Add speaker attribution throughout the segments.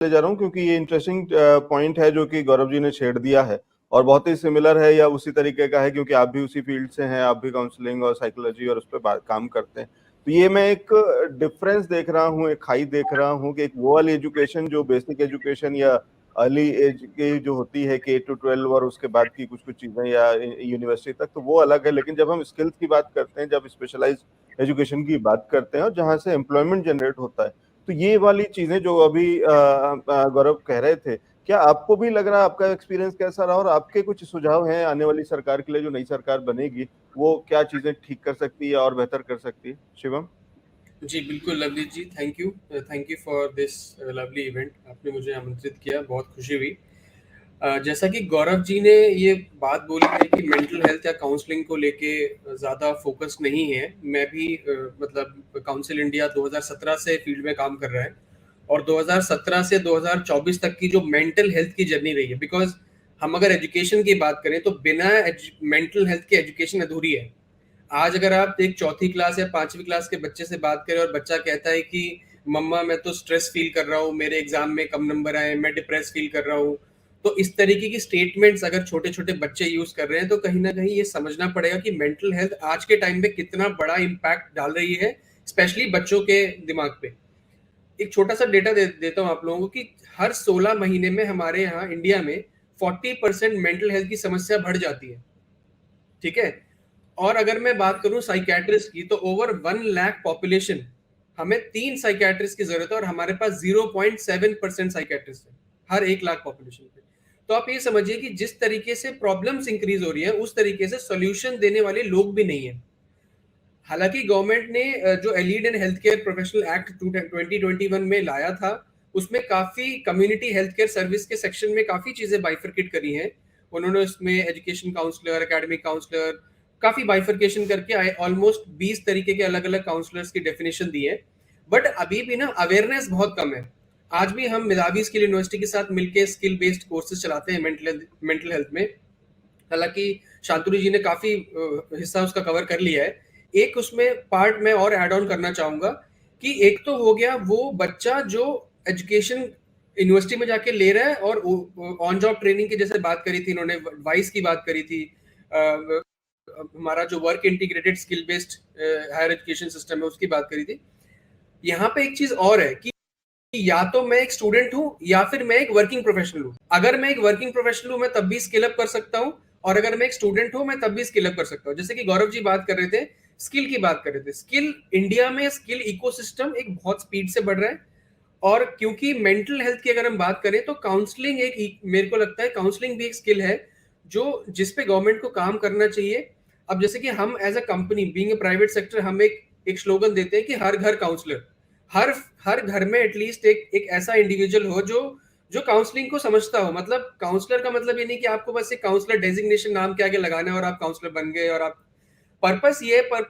Speaker 1: ले जा रहा हूँ क्योंकि ये इंटरेस्टिंग पॉइंट है जो कि गौरव जी ने छेड़ दिया है और बहुत ही सिमिलर है या उसी तरीके का है क्योंकि आप भी उसी फील्ड से हैं, आप भी काउंसलिंग और साइकोलॉजी और उस पर काम करते हैं। तो ये मैं एक डिफरेंस देख रहा हूँ, एक खाई देख रहा हूँ कि एक वो वाली एजुकेशन जो बेसिक एजुकेशन या अर्ली एज की जो होती है K to 12 और उसके बाद की कुछ कुछ चीजें या यूनिवर्सिटी तक, तो वो अलग है। लेकिन जब हम स्किल्स की बात करते हैं, जब स्पेशलाइज एजुकेशन की बात करते हैं और जहाँ से एम्प्लॉयमेंट जनरेट होता है, तो ये वाली चीजें जो अभी गौरव कह रहे थे, क्या आपको भी लग रहा है, आपका एक्सपीरियंस कैसा रहा और आपके कुछ सुझाव हैं आने वाली सरकार के लिए, जो नई सरकार बनेगी वो क्या चीजें ठीक कर सकती है और बेहतर कर सकती है? शिवम।
Speaker 2: जी बिल्कुल लवली जी, thank you for this lovely event. आपने मुझे आमंत्रित किया, बहुत खुशी हुई। जैसा कि गौरव जी ने ये बात बोली है कि मेंटल हेल्थ या काउंसलिंग को लेके ज़्यादा फोकस नहीं है। मैं भी मतलब काउंसिल इंडिया 2017 से फील्ड में काम कर रहा है और 2017 से 2024 तक की जो मेंटल हेल्थ की जर्नी रही है, बिकॉज हम अगर एजुकेशन की बात करें तो बिना मेंटल हेल्थ की एजुकेशन अधूरी है। आज अगर आप एक चौथी क्लास या पांचवी क्लास के बच्चे से बात करें और बच्चा कहता है कि मम्मा मैं तो स्ट्रेस फील कर रहा हूँ, मेरे एग्जाम में कम नंबर आए, मैं डिप्रेस फील कर रहा हूँ, तो इस तरीके की स्टेटमेंट्स अगर छोटे छोटे बच्चे यूज कर रहे हैं तो कहीं ना कहीं ये समझना पड़ेगा कि मेंटल हेल्थ आज के टाइम में कितना बड़ा इम्पैक्ट डाल रही है, स्पेशली बच्चों के दिमाग पे। एक छोटा सा डेटा देता हूँ आप लोगों को कि हर 16 महीने में हमारे यहाँ इंडिया में 40% मेंटल हेल्थ की समस्या बढ़ जाती है। ठीक है। और अगर मैं बात करूं साइकेट्रिस्ट की, तो ओवर 1 लाख पॉपुलेशन, हमें 3 साइकेट्रिस्ट की जरूरत है और हमारे पास 0.7% साइकेट्रिस्ट है हर 1 लाख पॉपुलेशन पे। तो आप ये समझिए कि जिस तरीके से प्रॉब्लम्स इंक्रीज हो रही है उस तरीके से सॉल्यूशन देने वाले लोग भी नहीं है। हालांकि गवर्नमेंट ने जो allied and health care professional act 2021 में लाया था, उसमें काफी कम्युनिटी हेल्थ केयर सर्विस के सेक्शन में काफी चीजें बाइफरकेट करी हैं। उन्होंने उसमें एजुकेशन काउंसलर, एकेडमिक काउंसलर, काफी बाइफरकेशन करके ऑलमोस्ट 20 तरीके के अलग अलग काउंसलर्स की डेफिनेशन दी है। बट अभी भी ना अवेयरनेस बहुत कम है। आज भी हम मेधावी स्किल यूनिवर्सिटी के साथ मिलकर स्किल बेस्ड कोर्सेज चलाते हैं मेंटल हेल्थ में। हालांकि शांतनु जी ने काफी हिस्सा उसका कवर कर लिया है। एक उसमें पार्ट मैं और ऐड ऑन करना चाहूंगा कि एक तो हो गया वो बच्चा जो एजुकेशन यूनिवर्सिटी में जाके ले रहा है और ऑन जॉब ट्रेनिंग की जैसे बात करी थी इन्होंने, वाइस की बात करी थी, हमारा जो work integrated skill based higher education system है उसकी बात करी थी। यहाँ पे एक चीज और है कि या तो मैं एक स्टूडेंट हूं या फिर मैं एक वर्किंग प्रोफेशनल हूं। अगर मैं एक वर्किंग प्रोफेशनल हूं मैं तब भी स्किल अप कर सकता हूं, और अगर मैं एक स्टूडेंट हूं मैं तब भी स्किल अप कर सकता हूं। जैसे कि गौरव जी बात कर रहे थे, स्किल की बात कर रहे थे, स्किल इंडिया में स्किल इकोसिस्टम एक बहुत स्पीड से बढ़ रहा है। और क्योंकि मेंटल हेल्थ की अगर हम बात करें तो काउंसलिंग एक, मेरे को लगता है काउंसलिंग भी एक स्किल है जो जिसपे गवर्नमेंट को काम करना चाहिए। अब जैसे कि हम as a company being a private sector, हम एक स्लोगन देते हैं कि हर घर काउंसलर। हर हर घर में एटलीस्ट एक ऐसा इंडिविजुअल हो जो जो काउंसलिंग को समझता हो। मतलब काउंसलर का मतलब ये नहीं कि आपको बस एक काउंसलर डेजिग्नेशन नाम के आगे लगाना है और आप काउंसलर बन गए। और आप पर्पस ये पर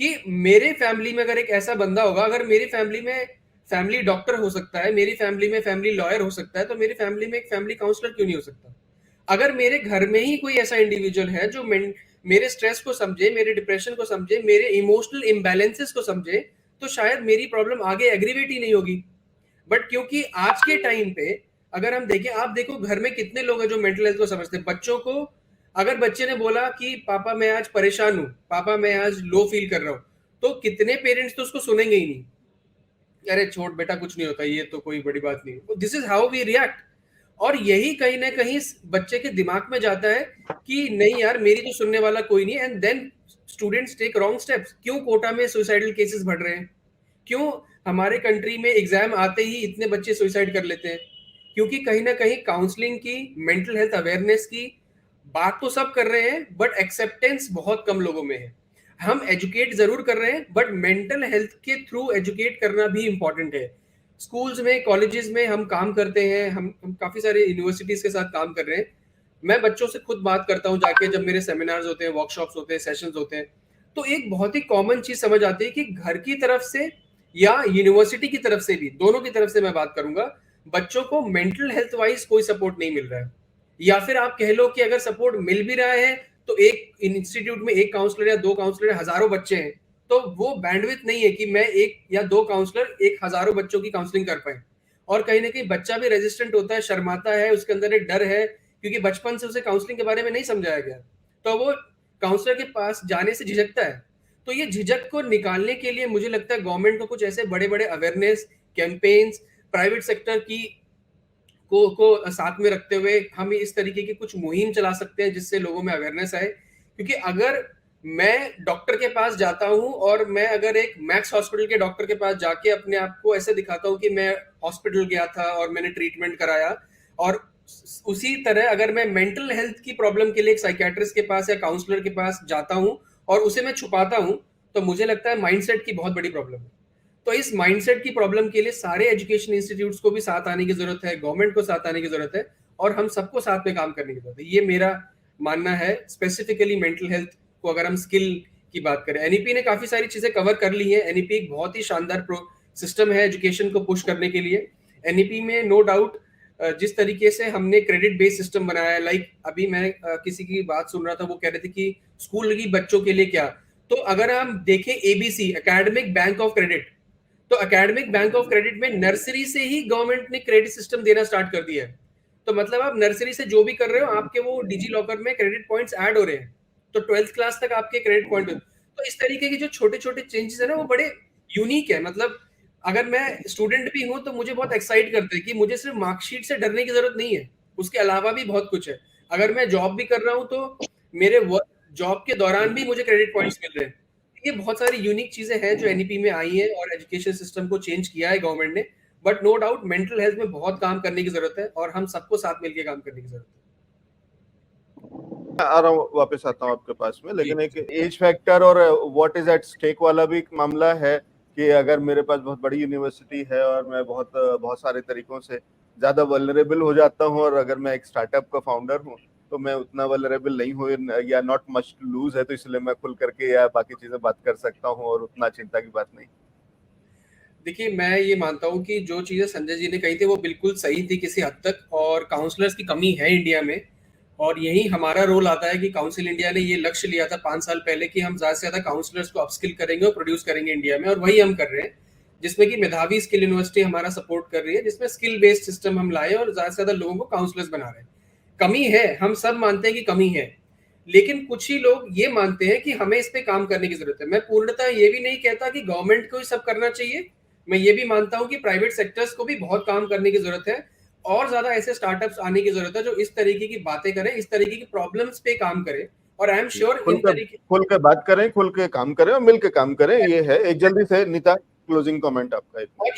Speaker 2: कि मेरे फैमिली में अगर एक ऐसा बंदा होगा, अगर मेरी फैमिली में फैमिली डॉक्टर हो सकता है, मेरी फैमिली में फैमिली लॉयर हो सकता है, तो मेरी फैमिली में एक फैमिली काउंसलर क्यों नहीं हो सकता? अगर मेरे घर में ही कोई ऐसा इंडिविजुअल है जो मेरे स्ट्रेस को समझे, मेरे डिप्रेशन को समझे, मेरे इमोशनल इम्बैलेंसेस को समझे, तो शायद मेरी प्रॉब्लम आगे एग्रीवेट ही नहीं होगी। बट क्योंकि आज के टाइम पे अगर हम देखें, आप देखो घर में कितने लोग हैं जो मेंटल हेल्थ को समझते हैं। बच्चों को, अगर बच्चे ने बोला कि पापा मैं आज परेशान हूं, पापा मैं आज लो फील कर रहा हूं, तो कितने पेरेंट्स तो उसको सुनेंगे ही नहीं। अरे छोड़ बेटा, कुछ नहीं होता, ये तो कोई बड़ी बात नहीं। This is how we react. और यही कहीं ना कहीं बच्चे के दिमाग में जाता है कि नहीं यार, मेरी तो सुनने वाला कोई नहीं। And then students take wrong steps. क्यों कोटा में सुसाइडल केसेस बढ़ रहे हैं? क्यों हमारे कंट्री में एग्जाम आते ही इतने बच्चे सुसाइड कर लेते हैं? क्योंकि कहीं ना कहीं काउंसलिंग की, मेंटल हेल्थ अवेयरनेस की बात तो सब कर रहे हैं बट एक्सेप्टेंस बहुत कम लोगों में है। हम एजुकेट जरूर कर रहे हैं बट मेंटल हेल्थ के थ्रू एजुकेट करना भी इंपॉर्टेंट है। स्कूल्स में, कॉलेजेस में हम काम करते हैं, हम काफी सारे यूनिवर्सिटीज के साथ काम कर रहे हैं। मैं बच्चों से खुद बात करता हूँ जाके, जब मेरे सेमिनार्स होते हैं, वर्कशॉप्स होते हैं, सेशंस होते हैं, तो एक बहुत ही कॉमन चीज समझ आती है कि घर की तरफ से या यूनिवर्सिटी की तरफ से भी, दोनों की तरफ से मैं बात करूंगा, बच्चों को मेंटल हेल्थ वाइज कोई सपोर्ट नहीं मिल रहा है। या फिर आप कह लो कि अगर सपोर्ट मिल भी रहा है तो एक इंस्टीट्यूट में एक काउंसलर या दो काउंसलर, हजारों बच्चे हैं, तो वो बैंडविड्थ नहीं है कि मैं एक या दो काउंसलर एक हजारों बच्चों की काउंसलिंग कर पाए। और कहीं ना कहीं बच्चा भी रेजिस्टेंट होता है, शर्माता है, उसके अंदर एक डर है, क्योंकि बचपन से उसे काउंसलिंग के बारे में नहीं समझाया गया, तो वो काउंसलर के पास जाने से झिझकता है। तो ये झिझक को निकालने के लिए मुझे लगता है गवर्नमेंट को कुछ ऐसे बड़े बड़े अवेयरनेस कैंपेन्स, प्राइवेट सेक्टर की को साथ में रखते हुए हम इस तरीके की कुछ मुहिम चला सकते हैं जिससे लोगों में अवेयरनेस आए। क्योंकि अगर मैं डॉक्टर के पास जाता हूँ और मैं अगर एक मैक्स हॉस्पिटल के डॉक्टर के पास जाके अपने आप को ऐसे दिखाता हूँ कि मैं हॉस्पिटल गया था और मैंने ट्रीटमेंट कराया, और उसी तरह अगर मैं मेंटल हेल्थ की प्रॉब्लम के लिए एक साइकियाट्रिस्ट के पास या काउंसलर के पास जाता हूँ और उसे मैं छुपाता हूँ, तो मुझे लगता है माइंडसेट की बहुत बड़ी प्रॉब्लम है। तो इस माइंडसेट की प्रॉब्लम के लिए सारे एजुकेशन इंस्टीट्यूट्स को भी साथ आने की जरूरत है, गवर्नमेंट को साथ आने की जरूरत है, और हम सबको साथ में काम करने की जरूरत है। ये मेरा मानना है। स्पेसिफिकली मेंटल हेल्थ को अगर हम स्किल की बात करें, एनईपी ने काफी सारी चीजें कवर कर ली है। एनईपी एक बहुत ही शानदार सिस्टम है एजुकेशन को पुश करने के लिए। एनईपी में नो डाउट जिस तरीके से हमने क्रेडिट बेस्ड सिस्टम बनाया है, लाइक अभी मैं किसी की बात सुन रहा था, वो कह रहे थे कि स्कूल की बच्चों के लिए क्या, तो अगर हम देखें ABC academic bank of credit, तो एकेडमिक बैंक ऑफ क्रेडिट में नर्सरी से ही गवर्नमेंट ने क्रेडिट सिस्टम देना स्टार्ट कर दिया है। तो मतलब आप नर्सरी से जो भी कर रहे हो, आपके वो डिजी लॉकर में क्रेडिट पॉइंट्स ऐड हो रहे हैं, तो 12th क्लास तक आपके क्रेडिट पॉइंट। तो इस तरीके के जो छोटे छोटे चेंजेस है ना, वो बड़े यूनिक है। मतलब अगर मैं स्टूडेंट भी हूँ तो मुझे बहुत एक्साइट करता है कि मुझे सिर्फ मार्कशीट से डरने की जरूरत नहीं है, उसके अलावा भी बहुत कुछ है। अगर मैं जॉब भी कर रहा हूँ तो मेरे जॉब के दौरान भी मुझे क्रेडिट पॉइंट्स मिल रहे हैं। ये बहुत सारी यूनिक चीजें हैं जो एनईपी में आई हैं और एजुकेशन सिस्टम को चेंज किया है गवर्नमेंट ने। But no doubt mental health में बहुत काम करने की जरूरत है और हम सबको साथ मिलकर काम करने की जरूरत है।
Speaker 1: आ रहा हूँ, वापस आता हूँ आपके पास में,
Speaker 2: जी
Speaker 1: लेकिन एक एज फैक्टर और व्हाट इज एट स्टेक वाला भी एक मामला है कि अगर मेरे पास बहुत बड़ी यूनिवर्सिटी है और मैं बहुत बहुत सारे तरीकों से ज्यादा वल्नरेबल हो जाता हूँ, और अगर मैं एक स्टार्टअप का फाउंडर हूँ तो मैं उतना वल्नरेबल नहीं हूँ या नॉट मच टू लूज है, तो इसलिए मैं खुल करके या बाकी चीजें बात कर सकता हूँ और उतना चिंता की बात नहीं।
Speaker 2: देखिए, मैं ये मानता हूँ कि जो चीज़ें संजय जी ने कही थी वो बिल्कुल सही थी किसी हद तक, और काउंसलर्स की कमी है इंडिया में। और यही हमारा रोल आता है कि काउंसिल इंडिया ने ये लक्ष्य लिया था 5 साल पहले कि हम ज़्यादा से ज़्यादा काउंसलर्स को अपस्किल करेंगे और प्रोड्यूस करेंगे इंडिया में, और वही हम कर रहे हैं। जिसमें कि मेधावी स्किल यूनिवर्सिटी हमारा सपोर्ट कर रही है, जिसमें स्किल बेस्ड सिस्टम हम लाए और ज़्यादा से ज़्यादा लोगों को काउंसलर्स बना रहे हैं। कमी है, हम सब मानते हैं कि कमी है, लेकिन कुछ ही लोग ये मानते हैं कि हमें इस पे काम करने की जरूरत है। मैं पूर्णतः ये भी नहीं कहता कि गवर्नमेंट को ही सब करना चाहिए। मैं ये भी मानता हूँ कि प्राइवेट सेक्टर्स को भी बहुत काम करने की जरूरत है, और ज्यादा ऐसे स्टार्टअप्स आने की जरूरत है जो इस तरीके की बातें करें, इस तरीके की प्रॉब्लम्स पे काम करें। और आई एम श्योर इन तरीके
Speaker 1: खुल के बात करें, खुल के काम करें और मिल के काम करें, ये है। एक जल्दी से नीता, क्लोजिंग कमेंट आपका एक।